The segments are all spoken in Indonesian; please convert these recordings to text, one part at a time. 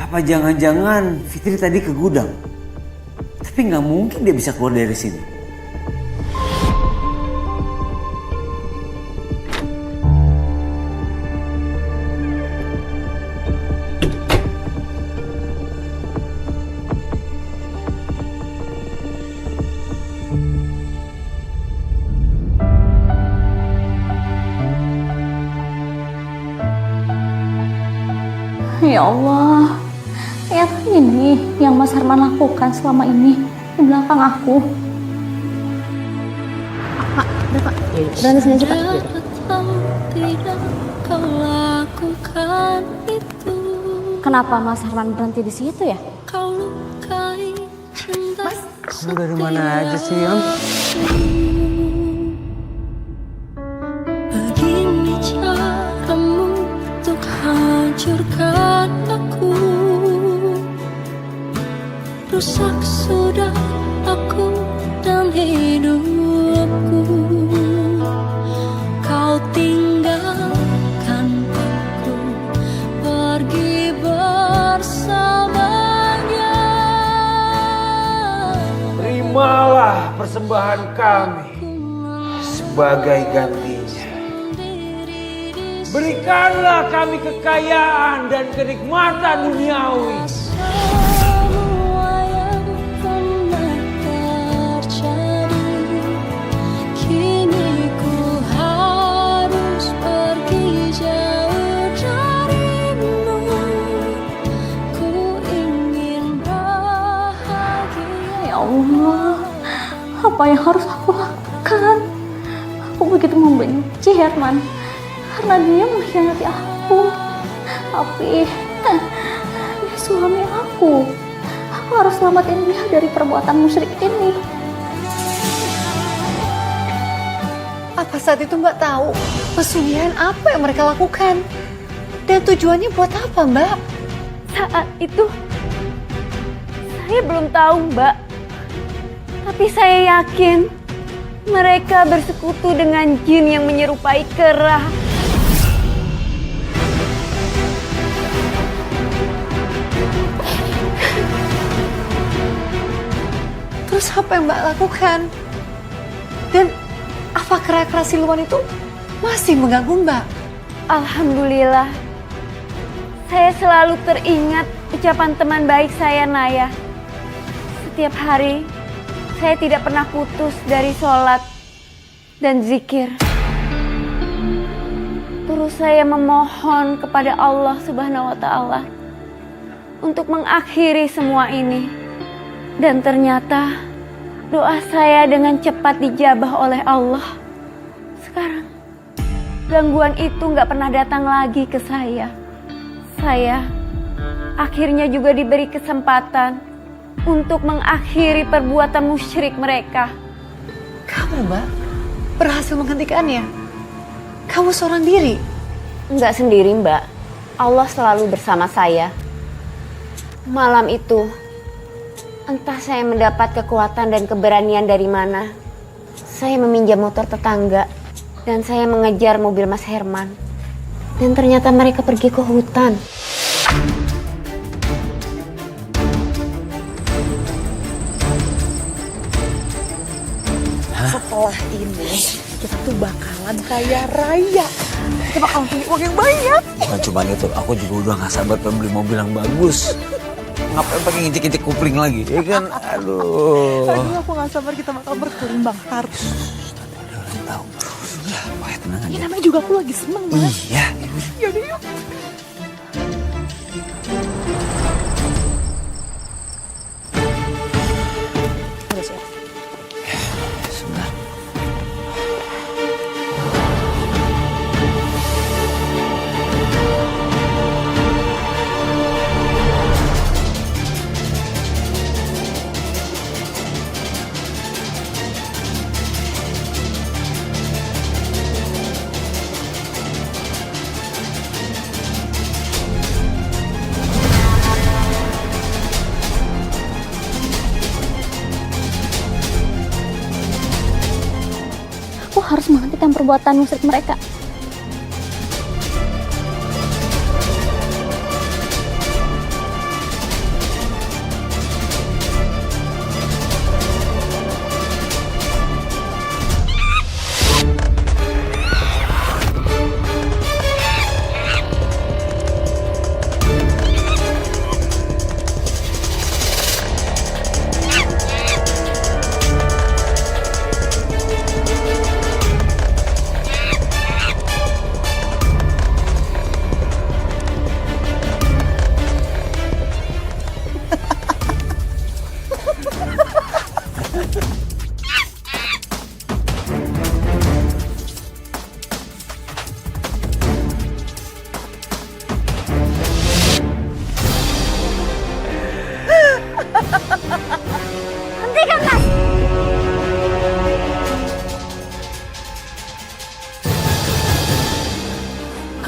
Apa jangan-jangan Fitri tadi ke gudang? Tapi nggak mungkin dia bisa keluar dari sini. Ya Allah, ternyata ini yang Mas Herman lakukan selama ini di belakang aku. Pak, berani sini aja Pak. Kenapa Mas Herman berhenti di situ ya? Mas, kamu dari mana aja sih, Yang? Begini caramu untuk hancurkan aku. Rusak sudah aku dan hidupku. Kau tinggalkan aku pergi bersamanya. Terimalah persembahan kami sebagai gantinya. Berikanlah kami kekayaan dan kenikmatan duniawi. Semua yang pernah terjadi, kini ku harus pergi jauh darimu. Ku ingin bahagia. Ya Allah, apa yang harus aku lakukan? Aku begitu membenci Herman karena dia mengkhianati aku. Tapi dia suami aku. Aku harus selamatin dia dari perbuatan musyrik ini. Apa saat itu Mbak tahu pesugihan apa yang mereka lakukan? Dan tujuannya buat apa Mbak? Saat itu saya belum tahu, Mbak. Tapi saya yakin mereka bersekutu dengan jin yang menyerupai kera. Terus apa yang Mbak lakukan? Dan apa kera-kera siluman itu masih mengganggu Mbak? Alhamdulillah, saya selalu teringat ucapan teman baik saya, Naya. Setiap hari, saya tidak pernah putus dari sholat dan zikir. Terus saya memohon kepada Allah Subhanahu wa Ta'ala untuk mengakhiri semua ini. Dan ternyata doa saya dengan cepat dijabah oleh Allah. Sekarang gangguan itu gak pernah datang lagi ke saya. Saya akhirnya juga diberi kesempatan untuk mengakhiri perbuatan musyrik mereka. Kamu Mbak berhasil menghentikannya? Kamu seorang diri? Enggak sendiri, Mbak. Allah selalu bersama saya. Malam itu, entah saya mendapat kekuatan dan keberanian dari mana. Saya meminjam motor tetangga dan saya mengejar mobil Mas Herman. Dan ternyata mereka pergi ke hutan. Setelah ini kita tuh bakalan kaya raya. Kita bakalan punya uang yang banyak. Bukan cuma itu, aku juga udah gak sabar pengen beli mobil yang bagus. Ngapain pakai ngicik-ngicik kupling lagi, ya kan? Aduh. Aduh, aku gak sabar kita bakal berkelimbang harta. Ada orang tahu. Ya, pokoknya tenang aja. Ya namanya juga aku lagi seneng banget. Iya. Yaudah yuk. Terus ya. Sebentar. Aku harus menghentikan perbuatan musyrik mereka.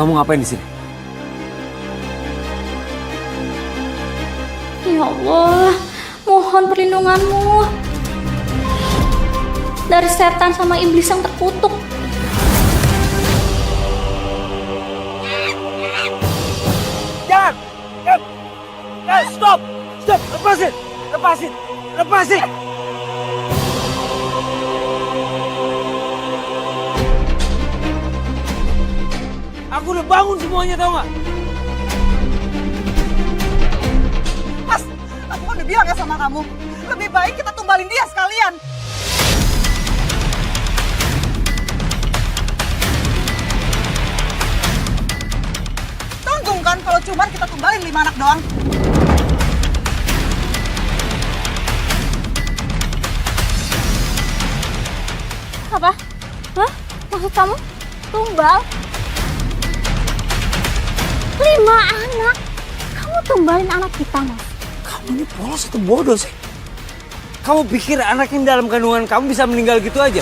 Kamu ngapain di sini? Ya Allah, mohon perlindunganmu dari setan sama iblis yang terkutuk. Jangan! Stop! Stop! Lepasin! Lepasin! Lepasin! Aku udah bangun semuanya, tau gak? Mas, aku kan udah bilang ya sama kamu. Lebih baik kita tumbalin dia sekalian. Tanggung kan kalau cuman kita tumbalin 5 anak doang. Apa? Hah? Maksud kamu? Tumbal? 5 anak? Kamu tumbalin anak kita, Mas? Kamu ini polos atau bodoh sih? Kamu pikir anak yang dalam kandungan kamu bisa meninggal gitu aja?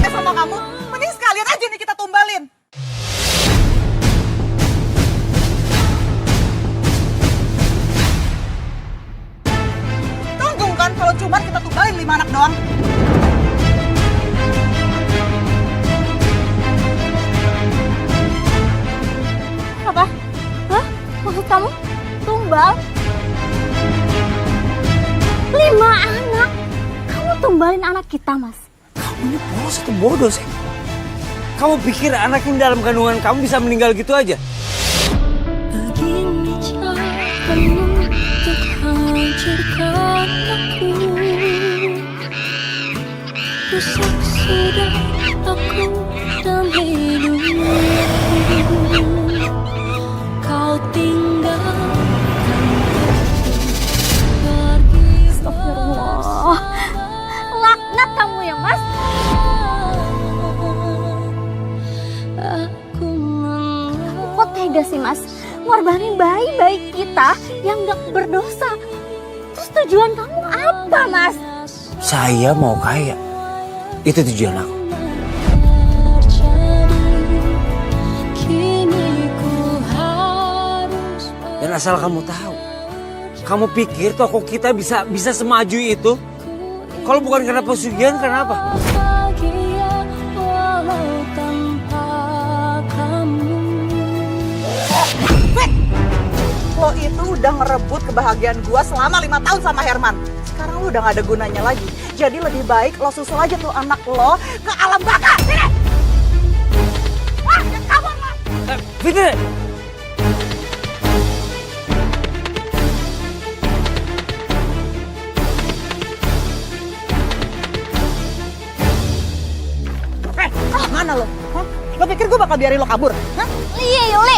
Sama kamu, mending sekalian aja nih kita tumbalin. Tanggung kan kalau cuman kita tumbalin 5 anak doang. Apa? Hah? Maksud kamu? Tumbal? 5 anak? Kamu tumbalin anak kita, Mas? Kamu ini polos atau bodoh sih? Kamu pikir anak yang dalam kandungan kamu bisa meninggal gitu aja? Begini caramu untuk hancurkan aku. Rusak sudah aku dan hidupku. Kau tinggalkan pergi. Astagfirullah. Laknat kamu ya, Mas? Aku Kok tega sih, Mas? Ngorbanin bayi-bayi kita yang gak berdosa. Terus tujuan kamu apa, Mas? Saya mau kaya. Itu tujuan aku. Dan asal kamu tahu, kamu pikir toko kita bisa semaju itu? Kalau bukan karena pesugihan, kenapa? bahagia walau tanpa kamu. Lo itu udah ngerebut kebahagiaan gua selama 5 tahun sama Herman. Sekarang lo udah gak ada gunanya lagi. Jadi lebih baik lo susul aja tuh anak lo ke alam baka. Sini! Ah, kamu lah! Fitri! Mana lo? Hah? Lo pikir gue bakal biarin lo kabur? Hah? Iya, Yuli.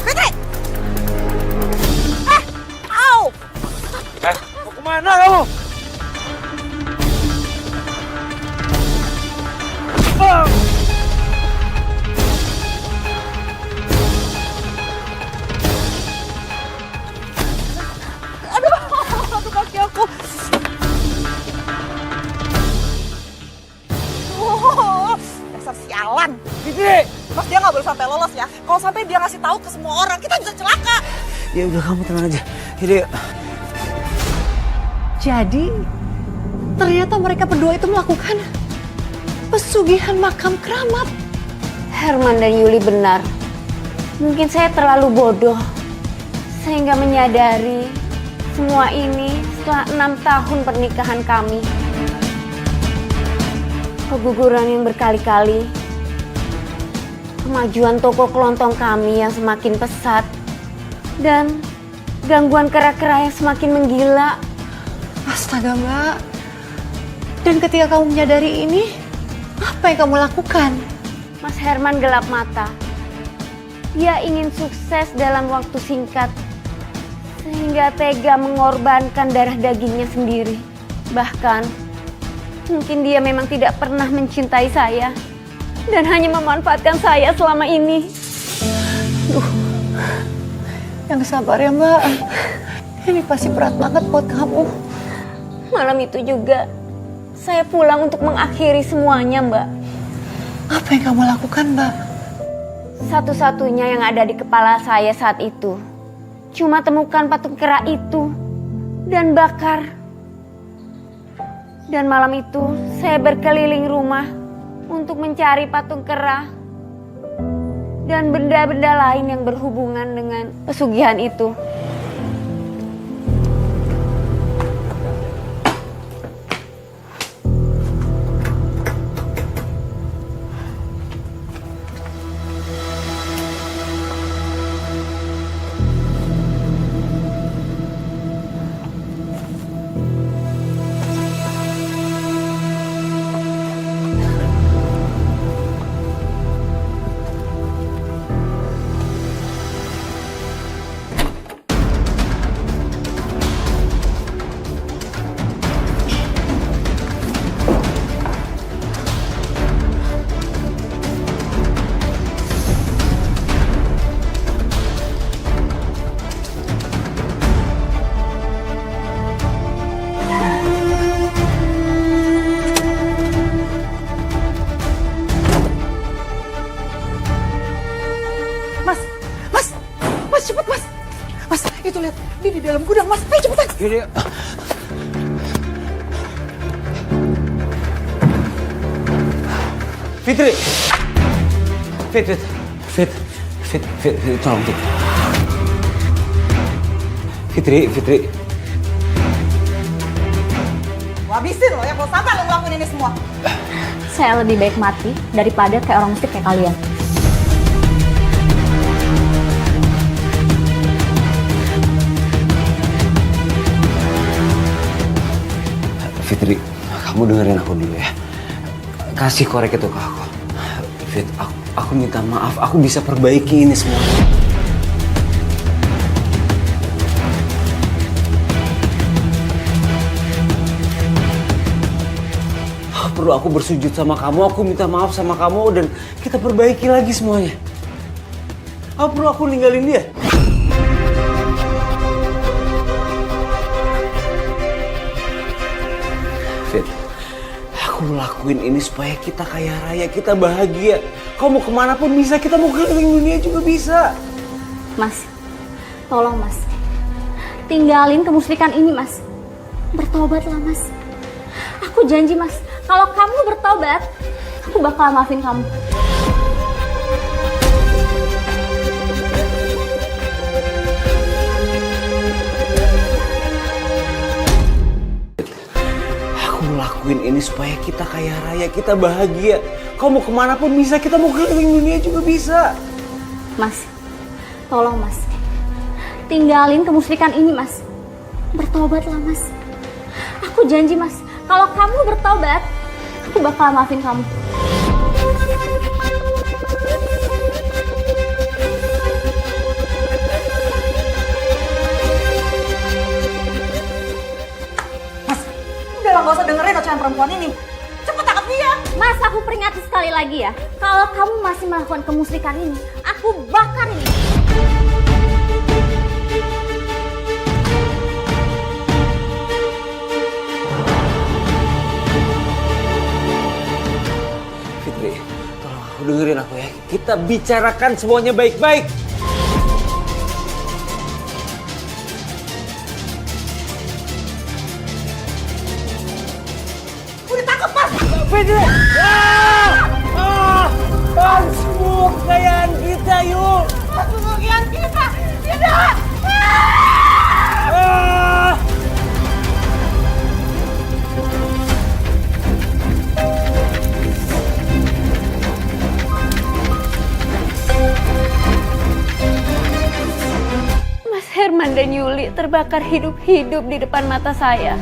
Fitri! Au! Mau kemana kamu? Aduh kaki aku. Oh, dasar sialan. Fitri! Mas, dia nggak boleh sampai lolos ya. Kalau sampai dia ngasih tahu ke semua orang, kita bisa celaka. Ya udah, kamu tenang aja. Yaudah, yuk. Jadi, ternyata mereka berdua itu melakukan pesugihan makam keramat. Herman dan Yuli benar. Mungkin saya terlalu bodoh sehingga menyadari semua ini setelah 6 tahun pernikahan kami. Keguguran yang berkali-kali, kemajuan toko kelontong kami yang semakin pesat, dan gangguan kera-kera yang semakin menggila. Astaga, Mbak. Dan ketika kamu menyadari ini, apa yang kamu lakukan? Mas Herman gelap mata. Dia ingin sukses dalam waktu singkat, sehingga tega mengorbankan darah dagingnya sendiri. Bahkan, mungkin dia memang tidak pernah mencintai saya dan hanya memanfaatkan saya selama ini. Yang sabar ya, Mbak. Ini pasti berat banget buat kamu. Malam itu juga saya pulang untuk mengakhiri semuanya, Mbak. Apa yang kamu lakukan, Mbak? Satu-satunya yang ada di kepala saya saat itu cuma temukan patung kera itu dan bakar. Dan malam itu saya berkeliling rumah untuk mencari patung kera dan benda-benda lain yang berhubungan dengan pesugihan itu. Mas, cepet mas. Mas, itu lihat, dia di dalam gudang mas. Ayo cepetan. Yaudah. Fitri. Fit, tolong Fit. Fitri. Gua habisin lo ya kalau sampai lo ngelakuin ini semua. Saya lebih baik mati daripada kayak orang mistik kayak kalian. Fitri, kamu dengerin aku dulu ya. Kasih korek itu ke aku. Fit, aku minta maaf. Aku bisa perbaiki ini semua. Perlu aku bersujud sama kamu, aku minta maaf sama kamu dan kita perbaiki lagi semuanya. Apa perlu aku ninggalin dia? Fit, aku lakuin ini supaya kita kaya raya, kita bahagia. Kau mau kemana pun bisa, kita mau keliling dunia juga bisa. Mas, tolong mas. Tinggalin kemusyrikan ini mas. Bertobatlah mas. Aku janji mas, kalau kamu bertobat, aku bakal maafin kamu. Aku lakuin ini supaya kita kaya raya, kita bahagia. Kau mau kemana pun bisa, kita mau keliling dunia juga bisa. Mas, tolong mas. Tinggalin kemusyrikan ini mas. Bertobatlah mas. Aku janji mas, kalau kamu bertobat, aku bakal maafin kamu. Mas, udah lah gak usah dengerin ocehan perempuan ini. Cepet tangkap dia. Mas, aku peringati sekali lagi ya. Kalau kamu masih melakukan kemusyrikan ini, aku bakar ini. Fitri, tolong aku dengerin aku ya. Kita bicarakan semuanya baik-baik. Udah tangkap mas. Fitri! Mas, semua kekayaan kita yuk! Mas, kebahagiaan kita. Tidak. Mas Herman dan Yuli terbakar hidup-hidup di depan mata saya.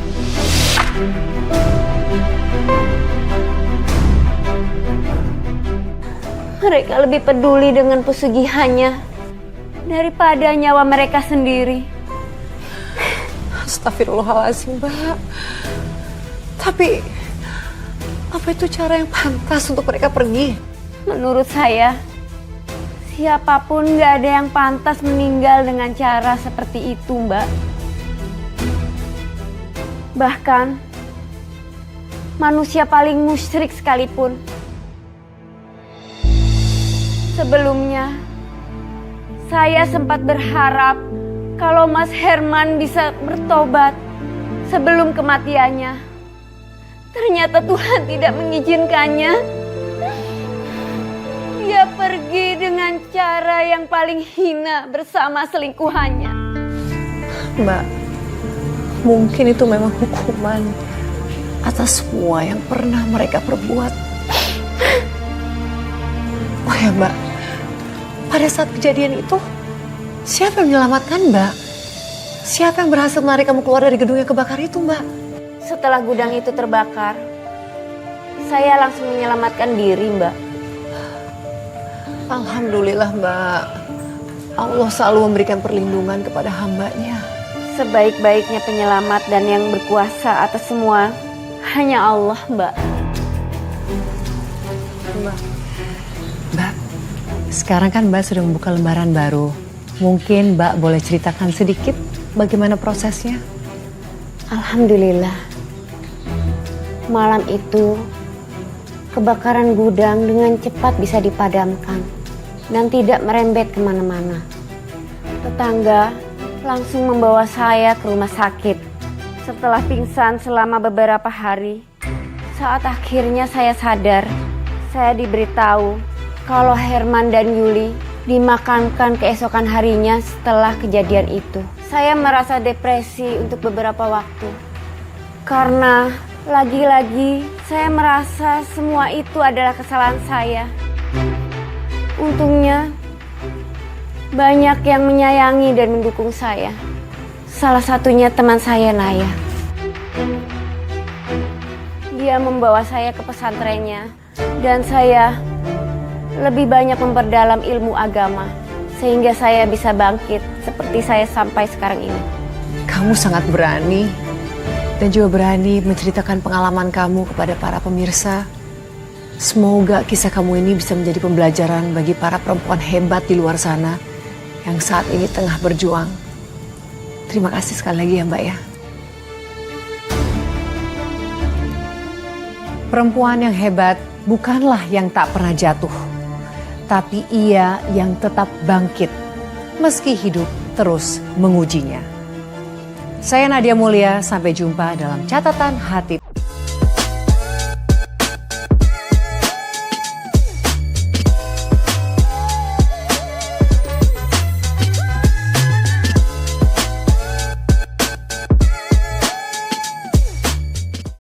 Mereka lebih peduli dengan pesugihannya daripada nyawa mereka sendiri. Astagfirullahaladzim, Mbak. Tapi, apa itu cara yang pantas untuk mereka pergi? Menurut saya, siapapun gak ada yang pantas meninggal dengan cara seperti itu, Mbak. Bahkan manusia paling musyrik sekalipun. Sebelumnya, saya sempat berharap kalau Mas Herman bisa bertobat sebelum kematiannya. Ternyata Tuhan tidak mengizinkannya. Dia pergi dengan cara yang paling hina bersama selingkuhannya. Mbak, mungkin itu memang hukuman atas semua yang pernah mereka perbuat. Oh ya Mbak, pada saat kejadian itu, siapa yang menyelamatkan Mbak? Siapa yang berhasil menarik kamu keluar dari gedung yang kebakar itu Mbak? Setelah gudang itu terbakar, saya langsung menyelamatkan diri, Mbak. Alhamdulillah Mbak, Allah selalu memberikan perlindungan kepada hambanya. Sebaik-baiknya penyelamat dan yang berkuasa atas semua hanya Allah, Mbak. Mbak, sekarang kan Mbak sudah membuka lembaran baru. Mungkin Mbak boleh ceritakan sedikit bagaimana prosesnya? Alhamdulillah. Malam itu kebakaran gudang dengan cepat bisa dipadamkan dan tidak merembet kemana-mana. Tetangga langsung membawa saya ke rumah sakit. Setelah pingsan selama beberapa hari, saat akhirnya saya sadar, saya diberitahu kalau Herman dan Yuli dimakamkan keesokan harinya setelah kejadian itu. Saya merasa depresi untuk beberapa waktu. Karena lagi-lagi saya merasa semua itu adalah kesalahan saya. Untungnya banyak yang menyayangi dan mendukung saya. Salah satunya teman saya, Naya. Dia membawa saya ke pesantrennya dan saya lebih banyak memperdalam ilmu agama sehingga saya bisa bangkit seperti saya sampai sekarang ini. Kamu sangat berani dan juga berani menceritakan pengalaman kamu kepada para pemirsa. Semoga kisah kamu ini bisa menjadi pembelajaran bagi para perempuan hebat di luar sana yang saat ini tengah berjuang. Terima kasih sekali lagi ya Mbak ya. Perempuan yang hebat bukanlah yang tak pernah jatuh, tapi ia yang tetap bangkit meski hidup terus mengujinya. Saya Nadia Mulia, sampai jumpa dalam catatan hati.